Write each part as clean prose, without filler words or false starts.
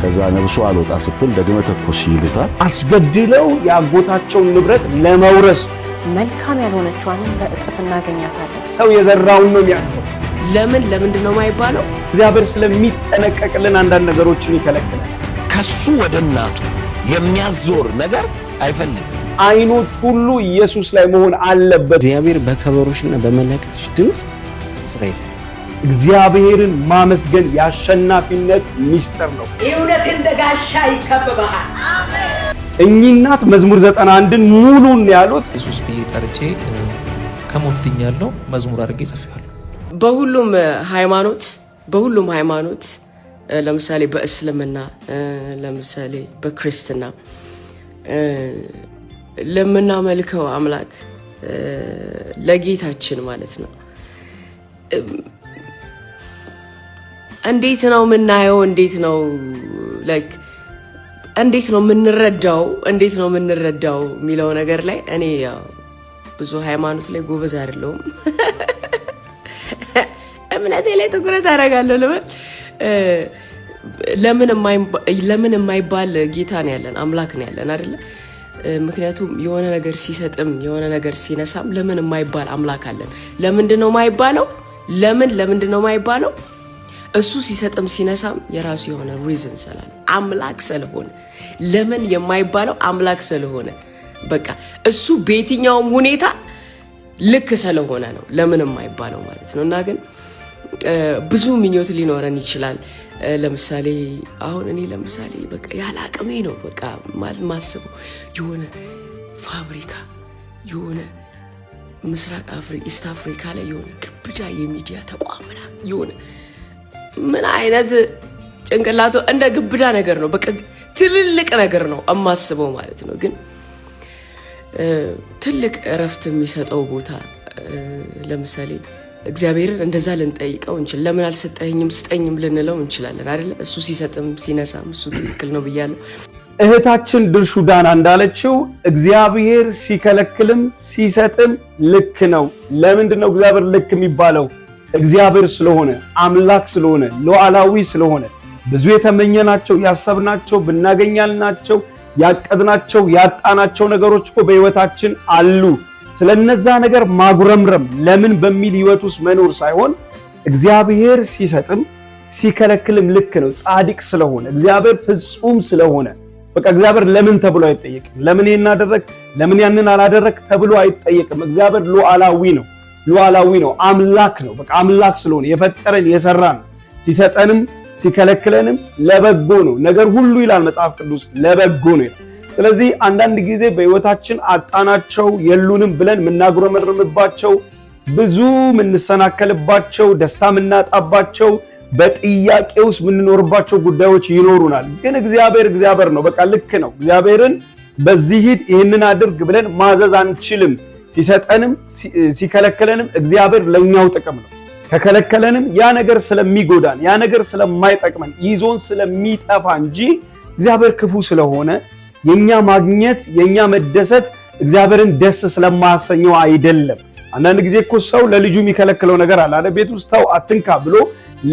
ከዛ ነብሱ አልወጣ ስትል ደግመ ተኩስ ይሉታል። አስገድለው ያጎታቸውን ንብረት ለመውረስ መልካም ያልሆነችዋንም በእጥፍ እናገኛታለን። ሰው የዘራውን ነው የሚያጭደው። ለምንድነው የማይባለው? እግዚአብሔር ስለሚጠነቀቅልን አንዳንድ ነገሮችን ይከለክላል። ከሱ ወደ እናቱ የሚያዞር ነገር አይፈልግም። አይኖች ሁሉ ኢየሱስ ላይ መሆን አለበት። እግዚአብሔር በከበሮችና በመለከቶች ድምጽ ስራ ይሰራል። እግዚአብሔርን ማመስገን የአሸናፊነት ሚስጥር ነው። እውነት እንደ ጋሻ ይከበባል። እኚህ እናት መዝሙር 91ን ሙሉን ያሉት ኢየሱስ ብዬ ጠርቼ ከሞት ድኛለሁ መዝሙር አድርጌ ጽፌዋለሁ። በሁሉም ሃይማኖት ለምሳሌ በእስልምና ለምሳሌ በክርስትና ለምናመልከው አምላክ ለጌታችን ማለት ነው እንዴት ነው የምናየው? እንዴት ነው የምንረዳው የሚለው ነገር ላይ እኔ ያው ብዙ ሃይማኖት ላይ ጎበዝ አይደለሁም። እምነቴ ላይ ትኩረት አደርጋለሁ ልበል። ለምን የማይባል ጌታ ነው ያለን፣ አምላክ ነው ያለን አይደለ? ምክንያቱም የሆነ ነገር ሲሰጥም የሆነ ነገር ሲነሳም ለምን የማይባል አምላክ አለን። ለምንድነው የማይባለው? እሱ ሲሰጥም ሲነሳም የራሱ የሆነ ሪዝን ስላለ አምላክ ስለሆነ ለምን የማይባለው አምላክ ስለሆነ በቃ እሱ በየትኛውም ሁኔታ ልክ ስለሆነ ነው ለምን የማይባለው ማለት ነው። እና ግን ብዙ ምኞት ሊኖረን ይችላል። ለምሳሌ አሁን እኔ በቃ ያለ አቅሜ ነው በቃ ማስበው የሆነ ፋብሪካ የሆነ ምስራቅ ኢስት አፍሪካ ላይ የሆነ ግብዳ የሚዲያ ተቋም የሆነ ምን አይነት ጭንቅላቱ እንደ ግብዳ ነገር ነው በቃ ትልልቅ ነገር ነው የማስበው ማለት ነው። ግን ትልቅ እረፍት የሚሰጠው ቦታ ለምሳሌ እግዚአብሔርን እንደዛ ልንጠይቀው እንችላለን። ለምን አልሰጠኝም ስጠኝም ልንለው እንችላለን አይደለ? እሱ ሲሰጥም ሲነሳም እሱ ትክክል ነው ብያለሁ። እህታችን ድርሹ ዳና እንዳለችው እግዚአብሔር ሲከለክልም ሲሰጥም ልክ ነው። ለምንድነው እግዚአብሔር ልክ የሚባለው? እግዚአብሔር ስለሆነ፣ አምላክ ስለሆነ፣ ሉዓላዊ ስለሆነ ብዙ የተመኘናቸው ያሰብናቸው ብናገኛልናቸው ያቀድናቸው ያጣናቸው ነገሮች እኮ በህይወታችን አሉ። ስለነዛ ነገር ማጉረምረም ለምን በሚል ህይወት ውስጥ መኖር ሳይሆን እግዚአብሔር ሲሰጥም ሲከለክልም ልክ ነው። ጻድቅ ስለሆነ እግዚአብሔር ፍጹም ስለሆነ በቃ እግዚአብሔር ለምን ተብሎ አይጠየቅም። ለምን ይሄን አደረክ ለምን ያንን አላደረክ ተብሎ አይጠየቅም። እግዚአብሔር ሉዓላዊ ነው፣ አምላክ ነው። በቃ አምላክ ስለሆነ የፈጠረን የሰራን ሲሰጠንም ሲከለክለንም ለበጎ ነው። ነገር ሁሉ ይላል መጽሐፍ ቅዱስ ለበጎ ነው ይላል። ስለዚህ አንዳንድ ጊዜ በህይወታችን አጣናቸው የሉንም ብለን ምናጉረመርምባቸው ብዙ ምንሰናከልባቸው ደስታ ምናጣባቸው በጥያቄ ውስጥ ምንኖርባቸው ጉዳዮች ይኖሩናል። ግን እግዚአብሔር ነው፣ በቃ ልክ ነው። እግዚአብሔርን በዚህ ሂድ ይህንን አድርግ ብለን ማዘዝ አንችልም። ሲሰጠንም ሲከለክለንም እግዚአብሔር ለኛው ጥቅም ነው። ከከለከለንም ያ ነገር ስለሚጎዳን ያ ነገር ስለማይጠቅመን ይዞን ስለሚጠፋ እንጂ እግዚአብሔር ክፉ ስለሆነ የኛ ማግኘት የኛ መደሰት እግዚአብሔርን ደስ ስለማያሰኘው አይደለም። አንዳንድ ጊዜ እኮ ሰው ለልጁ የሚከለክለው ነገር አለ አይደል? ቤት ውስጥ ተው አትንካ ብሎ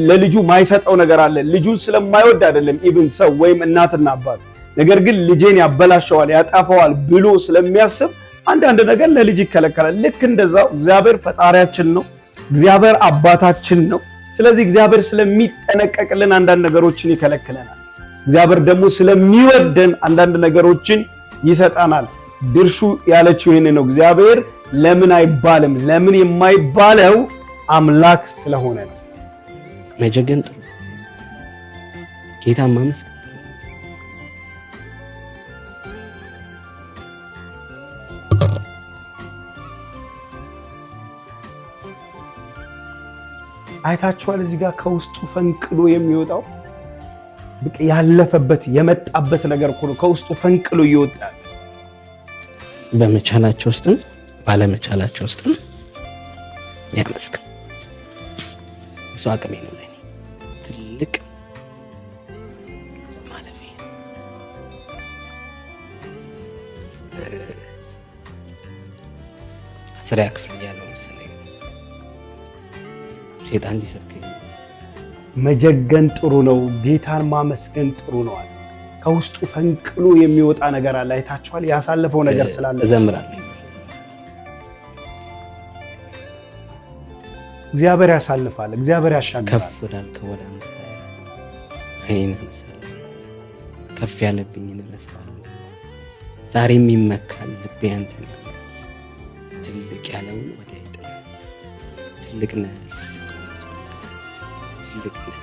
ለልጁ ማይሰጠው ነገር አለ። ልጁን ስለማይወድ አይደለም ኢቭን ሰው ወይም እናትና አባት፣ ነገር ግን ልጄን ያበላሸዋል ያጣፈዋል ብሎ ስለሚያስብ አንዳንድ ነገር ለልጅ ይከለከላል። ልክ እንደዛው እግዚአብሔር ፈጣሪያችን ነው፣ እግዚአብሔር አባታችን ነው። ስለዚህ እግዚአብሔር ስለሚጠነቀቅልን አንዳንድ ነገሮችን ይከለክለናል። እግዚአብሔር ደግሞ ስለሚወደን አንዳንድ ነገሮችን ይሰጣናል። ድርሹ ያለችው ይሄን ነው። እግዚአብሔር ለምን አይባልም? ለምን የማይባለው አምላክ ስለሆነ ነው። መጀገን ጥሩ ጌታ ማመስገን አይታችኋል። እዚህ ጋር ከውስጡ ፈንቅሎ የሚወጣው በቃ ያለፈበት የመጣበት ነገር እኮ ነው። ከውስጡ ፈንቅሎ ይወጣል። በመቻላቸው ውስጥም ባለመቻላቸው ውስጥም ያመስገን። እሱ አቅሜ ነው ለኔ ትልቅ ማለፌ። አስራ ክፍል እያለሁ መሰለኝ ሴጣን ሊሰብከኝ መጀገን ጥሩ ነው፣ ጌታን ማመስገን ጥሩ ነው አለ። ከውስጡ ፈንቅሎ የሚወጣ ነገር አለ። አይታችኋል። ያሳለፈው ነገር ስላለ እዘምራለሁ። እግዚአብሔር ያሳልፋል፣ እግዚአብሔር ያሻግራል። ከፍ ወዳልከው ወደ አንተ አይኔን አነሳለሁ፣ ከፍ ያለብኝን እረሳለሁ። ዛሬም ይመካል ልቤ አንተን፣ ትልቅ ያለውን ወዲያ ይጥላል። ትልቅ ነህ ትልቅ ነህ።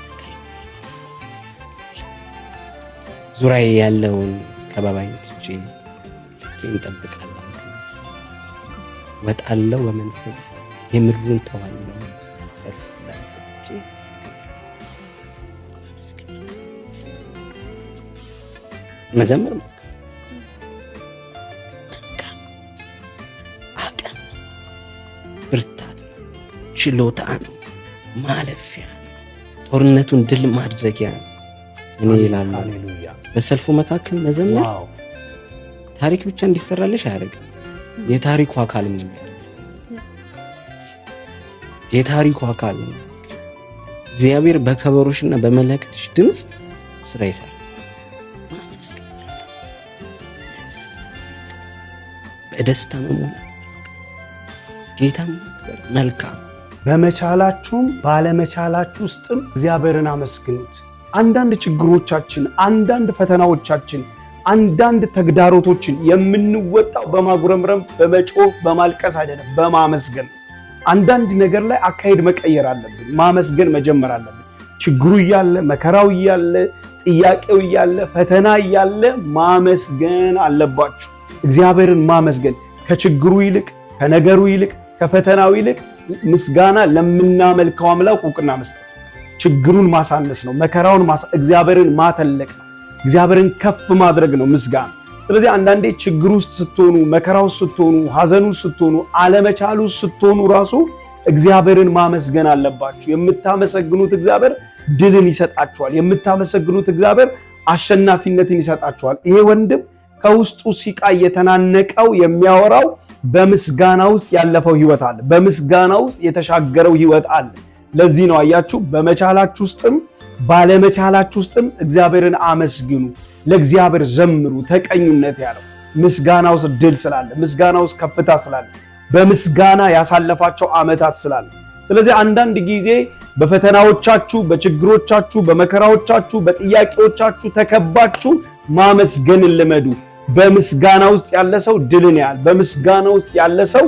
ዙሪያዬ ያለውን ከበባይን ትቼ ልቤን እጠብቃለሁ። አንተን ወጣለሁ በመንፈስ የምድሩን ተዋለሁ ሰልፍ ላይ ወጥቼ መዘመር አቅም ብርታት ነው፣ ችሎታ ነው፣ ማለፊያ ነው፣ ጦርነቱን ድል ማድረጊያ ነው። እኔ ይላል በሰልፉ መካከል መዘመር ታሪክ ብቻ እንዲሰራልሽ አያደርግም፣ የታሪኩ አካል ነው። የታሪኩ አካል ነው። እግዚአብሔር በከበሮሽና በመለከትሽ ድምጽ ስራ ይሰራል። በደስታ መሞላት ጌታም መልካም። በመቻላችሁም ባለመቻላችሁ ውስጥም እግዚአብሔርን አመስግኑት። አንዳንድ ችግሮቻችን፣ አንዳንድ ፈተናዎቻችን፣ አንዳንድ ተግዳሮቶችን የምንወጣው በማጉረምረም በመጮህ በማልቀስ አይደለም፣ በማመስገን። አንዳንድ ነገር ላይ አካሄድ መቀየር አለብን። ማመስገን መጀመር አለብን። ችግሩ እያለ መከራው እያለ ጥያቄው እያለ ፈተና እያለ ማመስገን አለባችሁ። እግዚአብሔርን ማመስገን ከችግሩ ይልቅ ከነገሩ ይልቅ ከፈተናው ይልቅ ምስጋና ለምናመልከው አምላክ ዕውቅና መስጠት፣ ችግሩን ማሳነስ ነው። መከራውን እግዚአብሔርን ማተለቅ ነው። እግዚአብሔርን ከፍ ማድረግ ነው ምስጋና። ስለዚህ አንዳንዴ ችግር ውስጥ ስትሆኑ፣ መከራ ውስጥ ስትሆኑ፣ ሐዘን ውስጥ ስትሆኑ፣ አለመቻሉ ስትሆኑ ራሱ እግዚአብሔርን ማመስገን አለባችሁ። የምታመሰግኑት እግዚአብሔር ድልን ይሰጣችኋል። የምታመሰግኑት እግዚአብሔር አሸናፊነትን ይሰጣችኋል። ይሄ ወንድም ከውስጡ ሲቃ የተናነቀው የሚያወራው በምስጋና ውስጥ ያለፈው ህይወት አለ። በምስጋና ውስጥ የተሻገረው ህይወት አለ። ለዚህ ነው አያችሁ፣ በመቻላችሁ ውስጥም ባለመቻላችሁ ውስጥም እግዚአብሔርን አመስግኑ፣ ለእግዚአብሔር ዘምሩ፣ ተቀኙነት ያለው ምስጋና ውስጥ ድል ስላለ፣ ምስጋና ውስጥ ከፍታ ስላለ፣ በምስጋና ያሳለፋቸው ዓመታት ስላለ። ስለዚህ አንዳንድ ጊዜ በፈተናዎቻችሁ፣ በችግሮቻችሁ፣ በመከራዎቻችሁ፣ በጥያቄዎቻችሁ ተከባችሁ ማመስገንን ልመዱ። በምስጋና ውስጥ ያለ ሰው ድልን ያያል። በምስጋና ውስጥ ያለ ሰው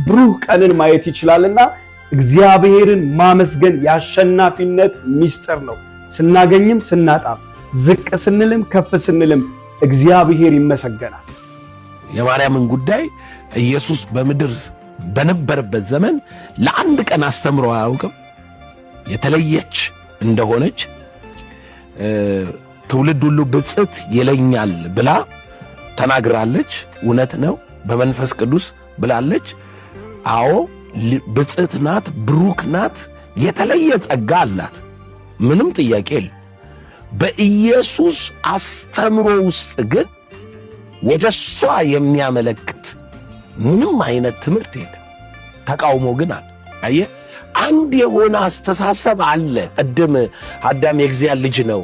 ብሩህ ቀንን ማየት ይችላልና እግዚአብሔርን ማመስገን የአሸናፊነት ሚስጥር ነው። ስናገኝም ስናጣም፣ ዝቅ ስንልም ከፍ ስንልም እግዚአብሔር ይመሰገናል። የማርያምን ጉዳይ ኢየሱስ በምድር በነበረበት ዘመን ለአንድ ቀን አስተምሮ አያውቅም። የተለየች እንደሆነች ትውልድ ሁሉ ብፅዕት ይለኛል ብላ ተናግራለች። እውነት ነው። በመንፈስ ቅዱስ ብላለች። አዎ ብፅዕት ናት፣ ብሩክ ናት፣ የተለየ ጸጋ አላት። ምንም ጥያቄ የለም። በኢየሱስ አስተምሮ ውስጥ ግን ወደሷ የሚያመለክት ምንም አይነት ትምህርት የለም። ተቃውሞ ግን አለ። አየህ፣ አንድ የሆነ አስተሳሰብ አለ። ቅድም አዳም የእግዚአብሔር ልጅ ነው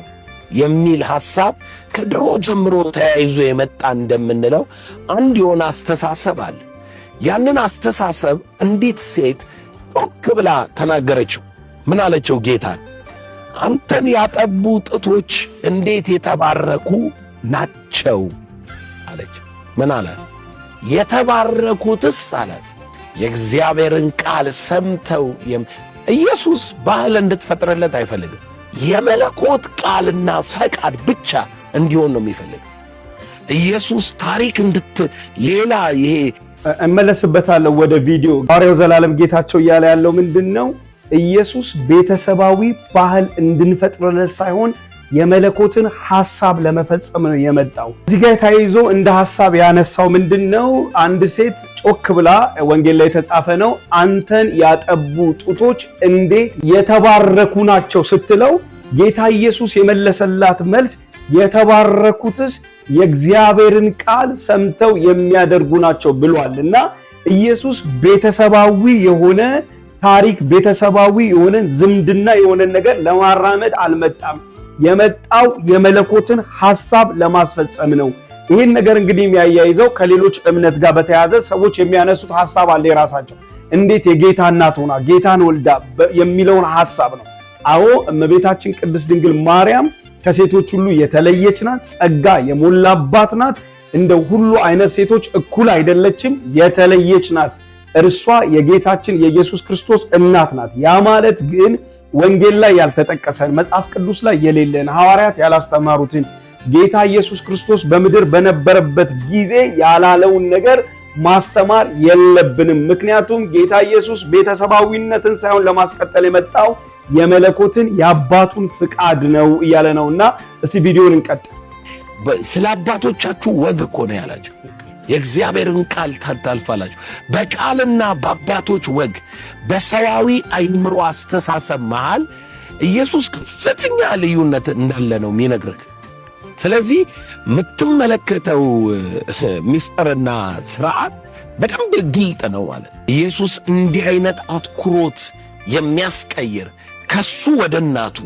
የሚል ሐሳብ ከድሮ ጀምሮ ተያይዞ የመጣ እንደምንለው አንድ የሆነ አስተሳሰብ አለ። ያንን አስተሳሰብ እንዴት ሴት ጮክ ብላ ተናገረችው? ምን አለችው? ጌታን አንተን ያጠቡ ጡቶች እንዴት የተባረኩ ናቸው አለች። ምን አላት? የተባረኩትስ አላት የእግዚአብሔርን ቃል ሰምተው። ኢየሱስ ባህል እንድትፈጥርለት አይፈልግም። የመለኮት ቃልና ፈቃድ ብቻ እንዲሆን ነው የሚፈልግ። ኢየሱስ ታሪክ ሌላ ይሄ እመለስበታለሁ ወደ ቪዲዮ። ሐዋርያው ዘላለም ጌታቸው እያለ ያለው ምንድነው? ኢየሱስ ቤተሰባዊ ባህል እንድንፈጥርለት ሳይሆን የመለኮትን ሐሳብ ለመፈጸም ነው የመጣው። እዚህ ጋር ተያይዞ እንደ ሐሳብ ያነሳው ምንድነው? አንድ ሴት ጮክ ብላ ወንጌል ላይ የተጻፈ ነው፣ አንተን ያጠቡ ጡቶች እንዴት የተባረኩ ናቸው ስትለው ጌታ ኢየሱስ የመለሰላት መልስ የተባረኩትስ የእግዚአብሔርን ቃል ሰምተው የሚያደርጉ ናቸው ብሏልና ኢየሱስ ቤተሰባዊ የሆነ ታሪክ ቤተሰባዊ የሆነ ዝምድና የሆነ ነገር ለማራመድ አልመጣም። የመጣው የመለኮትን ሐሳብ ለማስፈጸም ነው። ይህን ነገር እንግዲህ የሚያያይዘው ከሌሎች እምነት ጋር በተያያዘ ሰዎች የሚያነሱት ሐሳብ አለ የራሳቸው። እንዴት የጌታ እናት ሆና ጌታን ወልዳ የሚለውን ሐሳብ ነው። አዎ እመቤታችን ቅድስት ድንግል ማርያም ከሴቶች ሁሉ የተለየች ናት። ጸጋ የሞላባት ናት። እንደ ሁሉ አይነት ሴቶች እኩል አይደለችም፣ የተለየች ናት። እርሷ የጌታችን የኢየሱስ ክርስቶስ እናት ናት። ያ ማለት ግን ወንጌል ላይ ያልተጠቀሰን፣ መጽሐፍ ቅዱስ ላይ የሌለን፣ ሐዋርያት ያላስተማሩትን ጌታ ኢየሱስ ክርስቶስ በምድር በነበረበት ጊዜ ያላለውን ነገር ማስተማር የለብንም። ምክንያቱም ጌታ ኢየሱስ ቤተሰባዊነትን ሳይሆን ለማስቀጠል የመጣው የመለኮትን የአባቱን ፍቃድ ነው እያለ ነውና፣ እስቲ ቪዲዮን እንቀጥል። ስለ አባቶቻችሁ ወግ እኮ ነው ያላቸው። የእግዚአብሔርን ቃል ታልፋላችሁ። በቃልና በአባቶች ወግ በሰዋዊ አይምሮ አስተሳሰብ መሃል ኢየሱስ ከፍተኛ ልዩነት እንዳለ ነው የሚነግርህ። ስለዚህ የምትመለከተው ምስጢርና ስርዓት በደንብ ግልጥ ነው ማለት። ኢየሱስ እንዲህ አይነት አትኩሮት የሚያስቀይር ከሱ ወደ እናቱ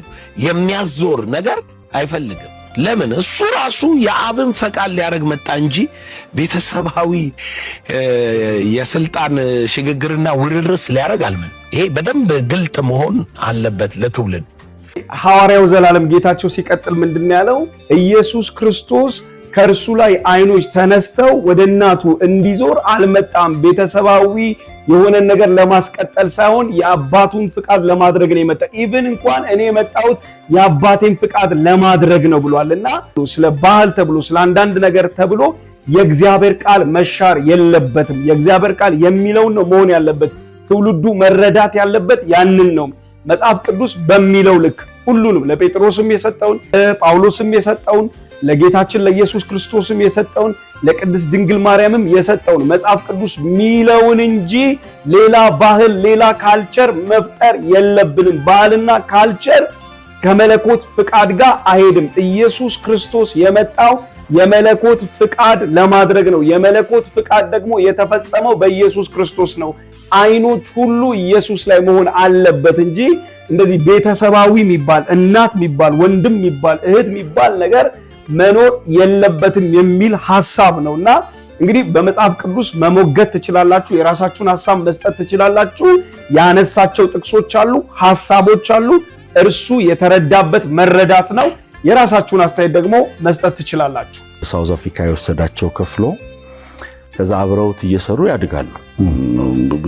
የሚያዞር ነገር አይፈልግም። ለምን? እሱ ራሱ የአብን ፈቃድ ሊያደርግ መጣ እንጂ ቤተሰባዊ የስልጣን ሽግግርና ውርርስ ሊያደርግ አልመን። ይሄ በደንብ ግልጥ መሆን አለበት ለትውልድ። ሐዋርያው ዘላለም ጌታቸው ሲቀጥል ምንድን ያለው? ኢየሱስ ክርስቶስ ከእርሱ ላይ አይኖች ተነስተው ወደ እናቱ እንዲዞር አልመጣም። ቤተሰባዊ የሆነ ነገር ለማስቀጠል ሳይሆን የአባቱን ፍቃድ ለማድረግ ነው የመጣ። ኢቭን እንኳን እኔ የመጣሁት የአባቴን ፍቃድ ለማድረግ ነው ብሏልና፣ ስለ ባህል ተብሎ ስለ አንዳንድ ነገር ተብሎ የእግዚአብሔር ቃል መሻር የለበትም። የእግዚአብሔር ቃል የሚለውን ነው መሆን ያለበት። ትውልዱ መረዳት ያለበት ያንን ነው። መጽሐፍ ቅዱስ በሚለው ልክ ሁሉንም ለጴጥሮስም የሰጠውን፣ ጳውሎስም የሰጠውን፣ ለጌታችን ለኢየሱስ ክርስቶስም የሰጠውን፣ ለቅድስት ድንግል ማርያምም የሰጠውን መጽሐፍ ቅዱስ ሚለውን እንጂ ሌላ ባህል ሌላ ካልቸር መፍጠር የለብንም። ባህልና ካልቸር ከመለኮት ፍቃድ ጋር አይሄድም። ኢየሱስ ክርስቶስ የመጣው የመለኮት ፍቃድ ለማድረግ ነው። የመለኮት ፍቃድ ደግሞ የተፈጸመው በኢየሱስ ክርስቶስ ነው። አይኖች ሁሉ ኢየሱስ ላይ መሆን አለበት እንጂ እንደዚህ ቤተሰባዊ የሚባል እናት የሚባል ወንድም የሚባል እህት የሚባል ነገር መኖር የለበትም የሚል ሐሳብ ነውና እንግዲህ በመጽሐፍ ቅዱስ መሞገት ትችላላችሁ፣ የራሳችሁን ሐሳብ መስጠት ትችላላችሁ። ያነሳቸው ጥቅሶች አሉ፣ ሐሳቦች አሉ። እርሱ የተረዳበት መረዳት ነው። የራሳችሁን አስተያየት ደግሞ መስጠት ትችላላችሁ። ሳውዝ አፍሪካ የወሰዳቸው ከፍሎ ከዛ አብረውት እየሰሩ ያድጋሉ።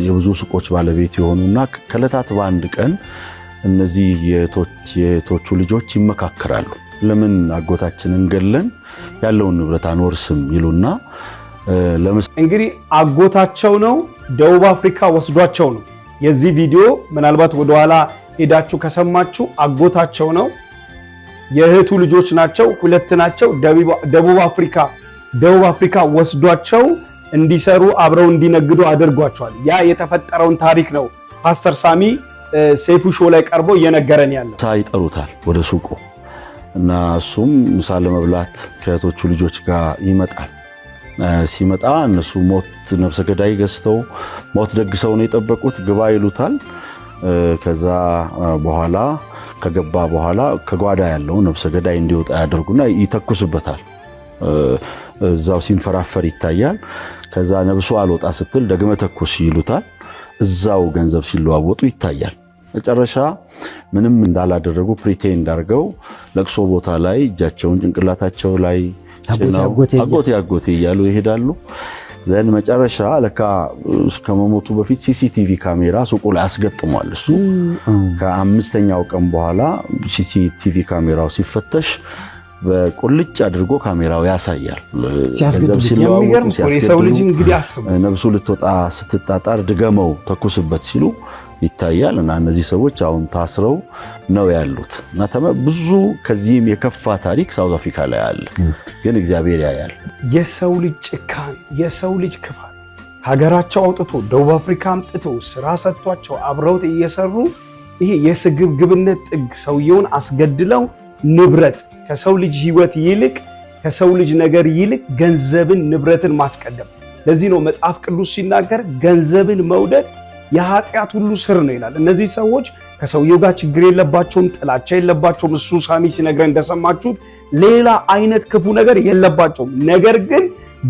የብዙ ሱቆች ባለቤት የሆኑና ከዕለታት በአንድ ቀን እነዚህ የቶቹ ልጆች ይመካከራሉ። ለምን አጎታችንን ገለን ያለውን ንብረት አንወርስም ይሉና እንግዲህ አጎታቸው ነው ደቡብ አፍሪካ ወስዷቸው ነው። የዚህ ቪዲዮ ምናልባት ወደኋላ ሄዳችሁ ከሰማችሁ አጎታቸው ነው። የእህቱ ልጆች ናቸው፣ ሁለት ናቸው። ደቡብ አፍሪካ ወስዷቸው እንዲሰሩ አብረው እንዲነግዱ አድርጓቸዋል። ያ የተፈጠረውን ታሪክ ነው ፓስተር ሳሚ ሴፉ ሾው ላይ ቀርቦ እየነገረን ያለው። ይጠሩታል ወደ ሱቁ እና እሱም ምሳ ለመብላት ከእህቶቹ ልጆች ጋር ይመጣል። ሲመጣ እነሱ ሞት ነፍሰ ገዳይ ገዝተው ሞት ደግሰው ነው የጠበቁት። ግባ ይሉታል። ከዛ በኋላ ከገባ በኋላ ከጓዳ ያለው ነፍሰ ገዳይ እንዲወጣ ያደርጉና ይተኩስበታል። እዛው ሲንፈራፈር ይታያል። ከዛ ነብሱ አልወጣ ስትል ደግመ ተኩስ ይሉታል። እዛው ገንዘብ ሲለዋወጡ ይታያል። መጨረሻ ምንም እንዳላደረጉ ፕሪቴንድ አድርገው ለቅሶ ቦታ ላይ እጃቸውን ጭንቅላታቸው ላይ አጎቴ እያሉ ይሄዳሉ። ዘን መጨረሻ ለካ ከመሞቱ በፊት ሲሲቲቪ ካሜራ ሱቁ ላይ አስገጥሟል። እሱ ከአምስተኛው ቀን በኋላ ሲሲቲቪ ካሜራው ሲፈተሽ በቁልጭ አድርጎ ካሜራው ያሳያል። ሲያስገድሉ ልጅ እንግዲህ አስቡ፣ ነብሱ ልትወጣ ስትጣጣር ድገመው ተኩስበት ሲሉ ይታያል። እና እነዚህ ሰዎች አሁን ታስረው ነው ያሉት። እና ብዙ ከዚህም የከፋ ታሪክ ሳውዝ አፍሪካ ላይ አለ። ግን እግዚአብሔር ያያል። የሰው ልጅ ጭካኔ፣ የሰው ልጅ ክፋት ሀገራቸው አውጥቶ ደቡብ አፍሪካ አምጥቶ ስራ ሰጥቷቸው አብረውት እየሰሩ ይሄ የስግብግብነት ጥግ ሰውየውን አስገድለው ንብረት ከሰው ልጅ ህይወት ይልቅ ከሰው ልጅ ነገር ይልቅ ገንዘብን ንብረትን ማስቀደም። ለዚህ ነው መጽሐፍ ቅዱስ ሲናገር ገንዘብን መውደድ የኃጢአት ሁሉ ስር ነው ይላል። እነዚህ ሰዎች ከሰውየው ጋር ችግር የለባቸውም፣ ጥላቻ የለባቸውም። እሱ ሳሚ ሲነግረን እንደሰማችሁት ሌላ አይነት ክፉ ነገር የለባቸውም። ነገር ግን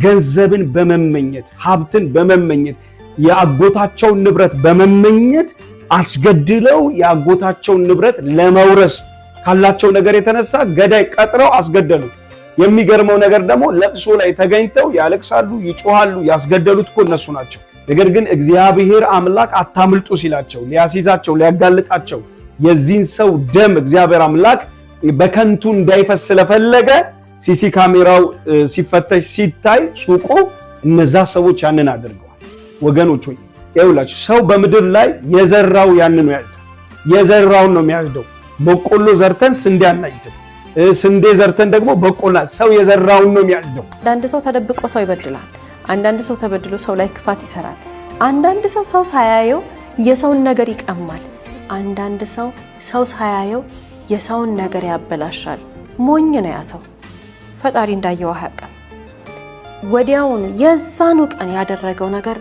ገንዘብን በመመኘት ሀብትን በመመኘት የአጎታቸውን ንብረት በመመኘት አስገድለው የአጎታቸውን ንብረት ለመውረስ ካላቸው ነገር የተነሳ ገዳይ ቀጥረው አስገደሉ። የሚገርመው ነገር ደግሞ ለቅሶ ላይ ተገኝተው ያለቅሳሉ፣ ይጮሃሉ። ያስገደሉት እኮ እነሱ ናቸው። ነገር ግን እግዚአብሔር አምላክ አታምልጡ ሲላቸው፣ ሊያስይዛቸው፣ ሊያጋልጣቸው የዚህን ሰው ደም እግዚአብሔር አምላክ በከንቱ እንዳይፈስ ስለፈለገ ሲሲ ካሜራው ሲፈተሽ ሲታይ ሱቁ እነዛ ሰዎች ያንን አድርገዋል። ወገኖች ሆይ ይኸውላችሁ ሰው በምድር ላይ የዘራው ያንን ነው ያጭዳል። የዘራውን ነው የሚያጭደው። በቆሎ ዘርተን ስንዴ አናጭድም። ስንዴ ዘርተን ደግሞ በቆሎ ሰው የዘራውን ነው የሚያጭደው። አንዳንድ ሰው ተደብቆ ሰው ይበድላል። አንዳንድ ሰው ተበድሎ ሰው ላይ ክፋት ይሰራል። አንዳንድ ሰው ሰው ሳያየው የሰውን ነገር ይቀማል። አንዳንድ ሰው ሰው ሳያየው የሰውን ነገር ያበላሻል። ሞኝ ነው ያ ሰው። ፈጣሪ እንዳየው አያውቅም። ወዲያውኑ የዛኑ ቀን ያደረገው ነገር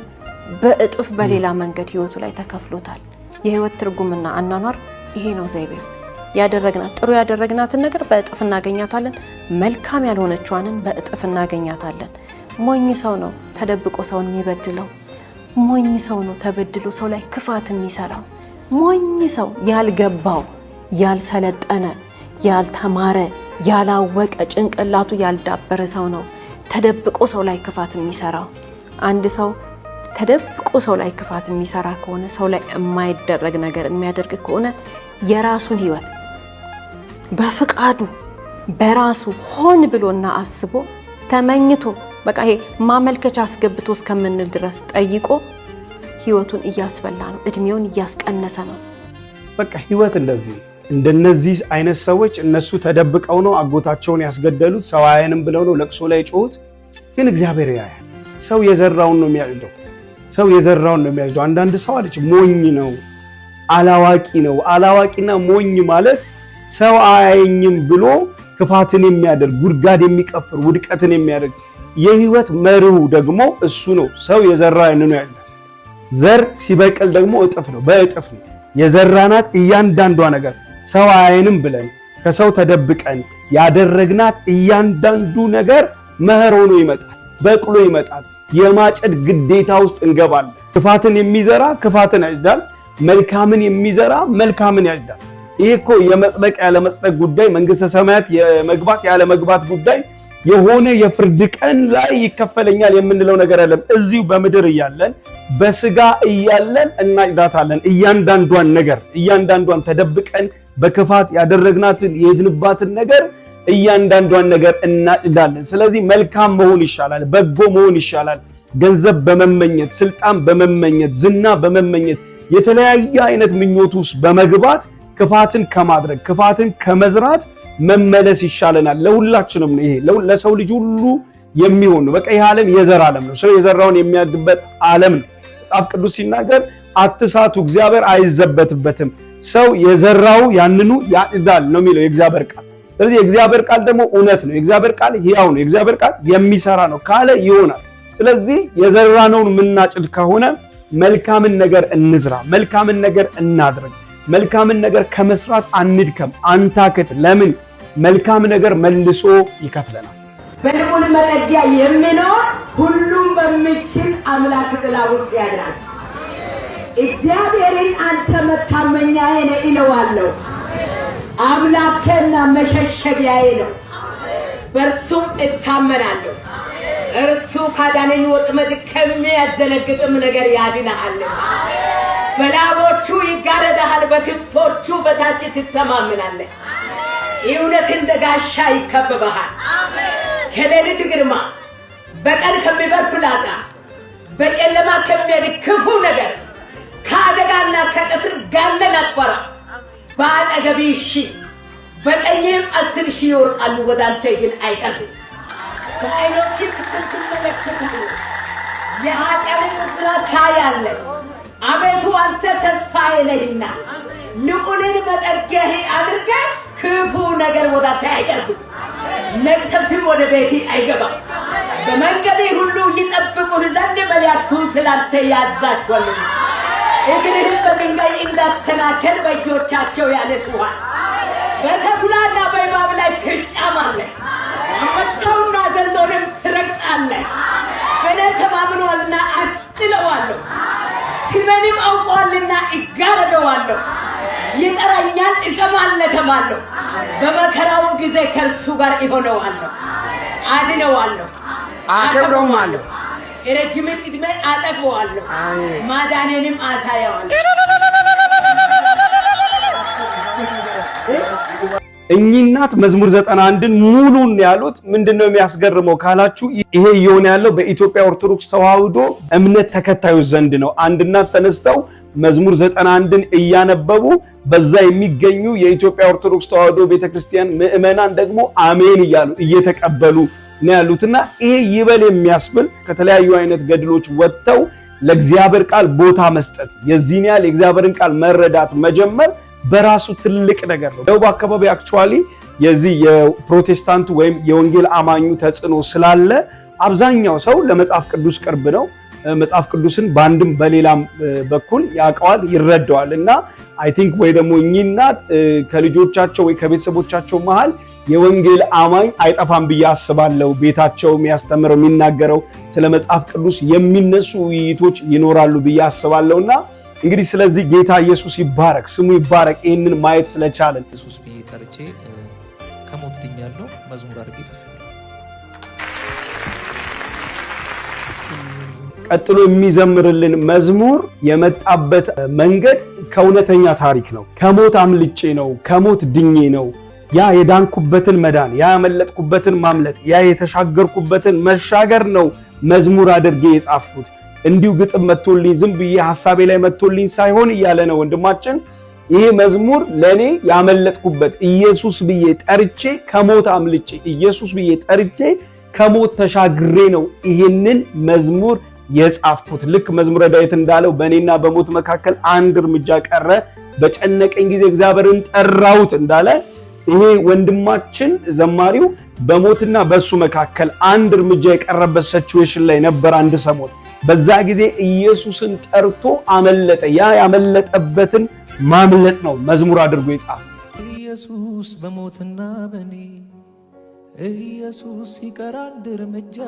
በእጥፍ በሌላ መንገድ ህይወቱ ላይ ተከፍሎታል። የህይወት ትርጉምና አኗኗር ይሄ ነው ዘይቤው። ያደረግናት ጥሩ ያደረግናትን ነገር በእጥፍ እናገኛታለን። መልካም ያልሆነችዋንን በእጥፍ እናገኛታለን። ሞኝ ሰው ነው ተደብቆ ሰውን የሚበድለው። ሞኝ ሰው ነው ተበድሎ ሰው ላይ ክፋት የሚሰራው። ሞኝ ሰው ያልገባው፣ ያልሰለጠነ፣ ያልተማረ፣ ያላወቀ ጭንቅላቱ ያልዳበረ ሰው ነው ተደብቆ ሰው ላይ ክፋት የሚሰራው። አንድ ሰው ተደብቆ ሰው ላይ ክፋት የሚሰራ ከሆነ ሰው ላይ የማይደረግ ነገር የሚያደርግ ከሆነ የራሱን ህይወት በፍቃዱ በራሱ ሆን ብሎና አስቦ ተመኝቶ በቃ ይሄ ማመልከቻ አስገብቶ እስከምንል ድረስ ጠይቆ ህይወቱን እያስበላ ነው፣ እድሜውን እያስቀነሰ ነው። በቃ ህይወት እንደዚህ እንደነዚህ አይነት ሰዎች እነሱ ተደብቀው ነው አጎታቸውን ያስገደሉት። ሰው አያየንም ብለው ነው ለቅሶ ላይ ጮሁት። ግን እግዚአብሔር ያያል። ሰው የዘራውን ነው የሚያጭደው። ሰው የዘራውን ነው የሚያጭደው። አንዳንድ ሰው አለች ሞኝ ነው፣ አላዋቂ ነው። አላዋቂና ሞኝ ማለት ሰው አያየኝም ብሎ ክፋትን የሚያደርግ ጉድጓድ የሚቀፍር ውድቀትን የሚያደርግ የህይወት መርሁ ደግሞ እሱ ነው። ሰው የዘራ አይነኑ ያለ ዘር ሲበቅል ደግሞ እጥፍ ነው፣ በእጥፍ ነው የዘራናት እያንዳንዷ ነገር። ሰው አያየንም ብለን ከሰው ተደብቀን ያደረግናት እያንዳንዱ ነገር መኸር ሆኖ ይመጣል፣ በቅሎ ይመጣል። የማጨድ ግዴታ ውስጥ እንገባለን። ክፋትን የሚዘራ ክፋትን ያጭዳል፣ መልካምን የሚዘራ መልካምን ያጭዳል። ይሄ እኮ የመጽደቅ ያለ መጽደቅ ጉዳይ፣ መንግስተ ሰማያት የመግባት ያለ መግባት ጉዳይ የሆነ የፍርድ ቀን ላይ ይከፈለኛል የምንለው ነገር አይደለም። እዚሁ በምድር እያለን በስጋ እያለን እናጭዳታለን። እያንዳንዷን ነገር እያንዳንዷን ተደብቀን በክፋት ያደረግናትን የሄድንባትን ነገር እያንዳንዷን ነገር እናጭዳለን። ስለዚህ መልካም መሆን ይሻላል፣ በጎ መሆን ይሻላል። ገንዘብ በመመኘት ስልጣን በመመኘት ዝና በመመኘት የተለያየ አይነት ምኞት ውስጥ በመግባት ክፋትን ከማድረግ ክፋትን ከመዝራት መመለስ ይሻለናል። ለሁላችንም ነው ይሄ ለሰው ልጅ ሁሉ የሚሆን ነው። በቃ ይሄ ዓለም የዘር ዓለም ነው። ሰው የዘራውን የሚያድበት ዓለም ነው። መጽሐፍ ቅዱስ ሲናገር አትሳቱ፣ እግዚአብሔር አይዘበትበትም፣ ሰው የዘራው ያንኑ ያጭዳል ነው የሚለው የእግዚአብሔር ቃል። ስለዚህ የእግዚአብሔር ቃል ደግሞ እውነት ነው። የእግዚአብሔር ቃል ሕያው ነው። የእግዚአብሔር ቃል የሚሰራ ነው ካለ ይሆናል። ስለዚህ የዘራነውን የምናጭድ ከሆነ መልካምን ነገር እንዝራ፣ መልካምን ነገር እናድርግ። መልካምን ነገር ከመስራት አንድከም፣ አንታክት። ለምን? መልካም ነገር መልሶ ይከፍለናል። በልዑል መጠጊያ የሚኖር ሁሉም በሚችል አምላክ ጥላ ውስጥ ያድራል። እግዚአብሔርን አንተ መታመኛዬ ነህ እለዋለሁ። አምላኬና መሸሸጊያዬ ነው፣ በእርሱም እታመናለሁ። እርሱ ካዳነኝ ወጥመድ ከሚያስደነግጥም ነገር ያድንሃል። በላቦቹ ይጋረዳሃል፣ በክንፎቹ በታች ትተማመናለህ። እውነት እንደ ጋሻ ይከበበሃል። ከሌሊት ግርማ፣ በቀን ከሚበር ፍላጻ፣ በጨለማ ከሚሄድ ክፉ ነገር፣ ከአደጋና ከቀትር ጋኔን አትፈራ። በአጠገብህ 1000 በቀኝህም 10,000 ይወድቃሉ፣ ወደ አንተ ግን አይቀርቡም። በዓይኖችህ ትመለከታለህ፣ የኃጢአትን ብዛት ታያለህ። አቤቱ አንተ ተስፋዬ ነህና ልዑልን መጠጊያህ አድርገህ ክፉ ነገር ወደ አንተ አይቀርብም፣ መቅሰፍትም ወደ ቤትህ አይገባም። በመንገድህ ሁሉ ይጠብቁህ ዘንድ መላእክቱን ስላንተ ያዛቸዋልና እግርህን በድንጋይ እንዳትሰናከል በእጆቻቸው ያነሱሃል። በተኩላና በእባብ ላይ ትጫማለህ፣ አንበሳውና ዘንዶንም ትረግጣለህ። በእኔ ተማምኗልና አስጥለዋለሁ፣ ስሜንም አውቀዋልና እጋረደዋለሁ። ይጠራኛል፣ እሰማለትማለሁ። በመከራው ጊዜ ከእርሱ ጋር እሆነዋለሁ፣ አድነዋለሁ፣ አከብረዋለሁ። ረጅም ዕድሜ አጠግበዋለሁ፣ ማዳኔንም አሳየዋለሁ። እኚህ እናት መዝሙር 91ን ሙሉን ያሉት ምንድነው የሚያስገርመው ካላችሁ ይሄ እየሆነ ያለው በኢትዮጵያ ኦርቶዶክስ ተዋሕዶ እምነት ተከታዮች ዘንድ ነው። አንድ እናት ተነስተው መዝሙር 91ን እያነበቡ በዛ የሚገኙ የኢትዮጵያ ኦርቶዶክስ ተዋሕዶ ቤተክርስቲያን ምዕመናን ደግሞ አሜን እያሉ እየተቀበሉ ነው ያሉትና ይሄ ይበል የሚያስብል ከተለያዩ አይነት ገድሎች ወጥተው ለእግዚአብሔር ቃል ቦታ መስጠት የዚህን ያህል የእግዚአብሔርን ቃል መረዳት መጀመር በራሱ ትልቅ ነገር ነው። ደቡብ አካባቢ አክቹአሊ የዚህ የፕሮቴስታንቱ ወይም የወንጌል አማኙ ተጽዕኖ ስላለ አብዛኛው ሰው ለመጽሐፍ ቅዱስ ቅርብ ነው። መጽሐፍ ቅዱስን በአንድም በሌላም በኩል ያውቀዋል፣ ይረዳዋል እና አይ ቲንክ ወይ ደግሞ እኚህ እናት ከልጆቻቸው ወይ ከቤተሰቦቻቸው መሃል የወንጌል አማኝ አይጠፋም ብዬ አስባለሁ። ቤታቸው የሚያስተምረው የሚናገረው ስለ መጽሐፍ ቅዱስ የሚነሱ ውይይቶች ይኖራሉ ብዬ አስባለሁና እንግዲህ ስለዚህ ጌታ ኢየሱስ ይባረክ፣ ስሙ ይባረክ። ይህንን ማየት ስለቻለን ኢየሱስ ብዬ ጠርቼ ከሞት ድኛለሁ መዝሙር አድርጌ ጽፌያለሁ። ቀጥሎ የሚዘምርልን መዝሙር የመጣበት መንገድ ከእውነተኛ ታሪክ ነው። ከሞት አምልጬ ነው፣ ከሞት ድኜ ነው፣ ያ የዳንኩበትን መዳን፣ ያ ያመለጥኩበትን ማምለጥ፣ ያ የተሻገርኩበትን መሻገር ነው መዝሙር አድርጌ የጻፍኩት። እንዲሁ ግጥም መጥቶልኝ ዝም ብዬ ሐሳቤ ላይ መጥቶልኝ ሳይሆን እያለ ነው ወንድማችን። ይሄ መዝሙር ለኔ ያመለጥኩበት ኢየሱስ ብዬ ጠርቼ ከሞት አምልጬ ኢየሱስ ብዬ ጠርቼ ከሞት ተሻግሬ ነው ይሄንን መዝሙር የጻፍኩት። ልክ መዝሙረ ዳዊት እንዳለው በእኔና በሞት መካከል አንድ እርምጃ ቀረ፣ በጨነቀኝ ጊዜ እግዚአብሔርን ጠራሁት እንዳለ ይሄ ወንድማችን ዘማሪው በሞትና በሱ መካከል አንድ እርምጃ የቀረበት ሲቹዌሽን ላይ ነበር አንድ ሰሞን። በዛ ጊዜ ኢየሱስን ጠርቶ አመለጠ። ያ ያመለጠበትን ማምለጥ ነው መዝሙር አድርጎ የጻፈው። ኢየሱስ በሞትና በኔ ኢየሱስ ሲቀር አንድ እርምጃ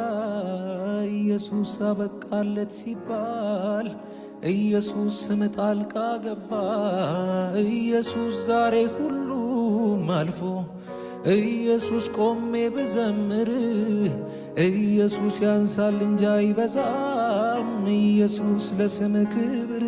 ኢየሱስ አበቃለት ሲባል ኢየሱስ ስም ጣልቃ ገባ። ኢየሱስ ዛሬ ሁሉም አልፎ ኢየሱስ ቆሜ ብዘምርህ ኢየሱስ ያንሳል እንጂ አይበዛም። ኢየሱስ ለስም ክብር